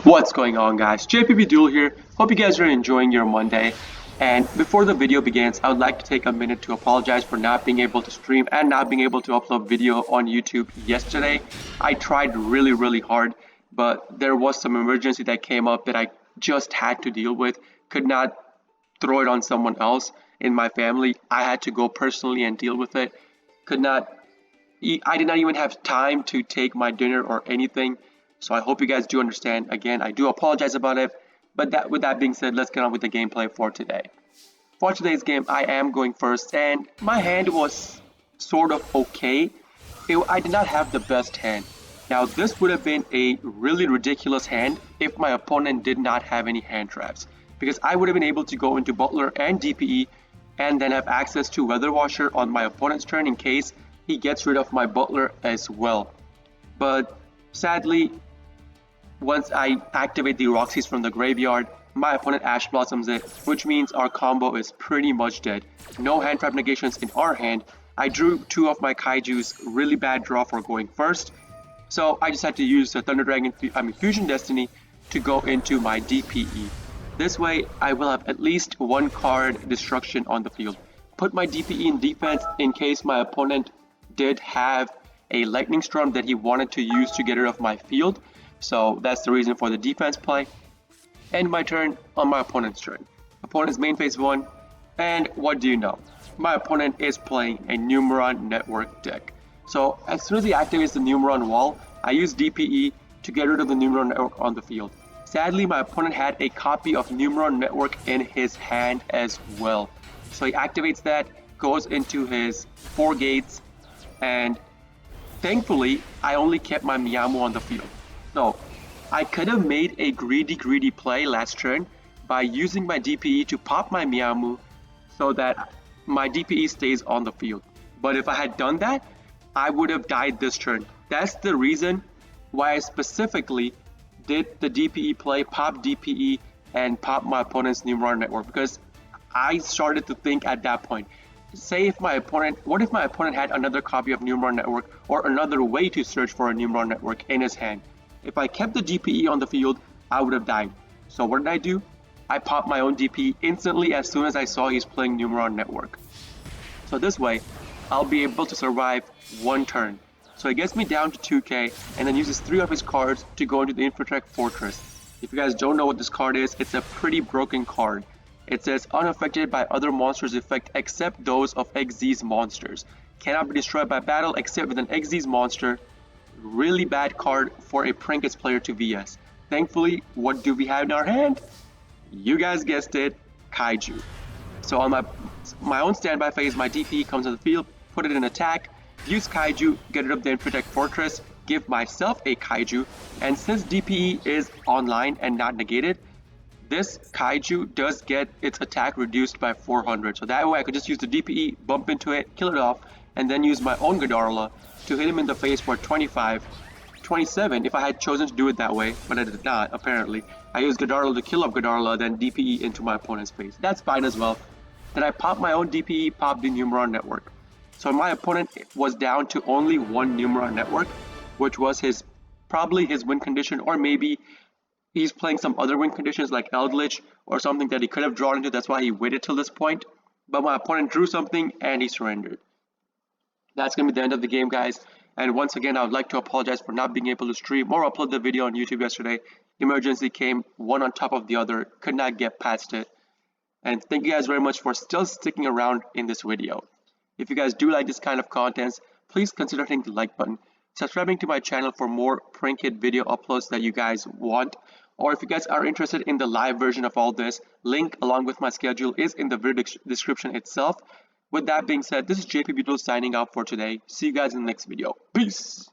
What's going on, guys? Duel here. Hope you guys are enjoying your Monday. And before the video begins, I would like to take a minute to apologize for not being able to stream and not being able to upload video on YouTube yesterday. I tried really hard, but there was some emergency that came up that I just had to deal with. Could not throw it on someone else in my family. I had to go personally and deal with it. Could not I did not even have time to take my dinner or anything. So I hope you guys do understand. Again, I do apologize about it. But with that being said, let's get on with the gameplay for today. For today's game, I am going first, and my hand was sort of okay. I did not have the best hand. Now, this would have been a really ridiculous hand if my opponent did not have any hand traps, because I would have been able to go into Butler and DPE and then have access to Weather Washer on my opponent's turn in case he gets rid of my Butler as well. But sadly, once I activate the Roxy's from the graveyard, my opponent Ash Blossoms it, which means our combo is pretty much dead. No hand trap negations in our hand. I drew two of my Kaiju's, really bad draw for going first. So I just had to use the Thunder Dragon, Fusion Destiny to go into my DPE. This way, I will have at least one card destruction on the field. Put my DPE in defense in case my opponent did have a Lightning Storm that he wanted to use to get rid of my field. So that's the reason for the defense play. End my turn on my opponent's turn. Opponent's main phase 1, and what do you know? My opponent is playing a Numeron network deck. So as soon as he activates the Numeron wall, I use DPE to get rid of the Numeron network on the field. Sadly, my opponent had a copy of Numeron network in his hand as well. So he activates that, goes into his 4 gates, and thankfully, I only kept my Miyamu on the field. So, I could have made a greedy play last turn by using my DPE to pop my Miyamu so that my DPE stays on the field. But if I had done that, I would have died this turn. That's the reason why I specifically did the DPE play, pop DPE, and pop my opponent's Numeron network, because I started to think at that point, what if my opponent had another copy of Numeron network or another way to search for a Numeron network in his hand? If I kept the DPE on the field, I would have died. So what did I do? I popped my own DPE instantly as soon as I saw he's playing Numeron network. So this way, I'll be able to survive one turn. So he gets me down to 2k and then uses 3 of his cards to go into the Infotech Fortress. If you guys don't know what this card is, it's a pretty broken card. It says unaffected by other monsters' effect except those of XZ's monsters. Cannot be destroyed by battle except with an XZ's monster. Really bad card for a prankkids player to VS. Thankfully, what do we have in our hand? You guys guessed it, Kaiju. So on my own standby phase, my DP comes on the field, put it in attack, use Kaiju, get rid of the Infotech Fortress, give myself a Kaiju, and since DPE is online and not negated, this Kaiju does get its attack reduced by 400. So that way I could just use the DPE, bump into it, kill it off, and then use my own Godarla to hit him in the face for 25, 27 if I had chosen to do it that way, but I did not, apparently. I used Godarla to kill up Godarla, then DPE into my opponent's face. That's fine as well. Then I popped my own DPE, popped the Numeron network. So my opponent was down to only one Numeron network, which was probably his win condition, or maybe he's playing some other win conditions like Eldritch or something that he could have drawn into. That's why he waited till this point. But my opponent drew something and he surrendered. That's going to be the end of the game, guys. And once again, I would like to apologize for not being able to stream or upload the video on YouTube yesterday. Emergency came one on top of the other. Could not get past it. And thank you guys very much for still sticking around in this video. If you guys do like this kind of content, please consider hitting the like button, subscribing to my channel for more prank kid video uploads that you guys want. Or if you guys are interested in the live version of all this, link along with my schedule is in the video description itself. With that being said, this is Beatdown signing out for today. See you guys in the next video. Peace!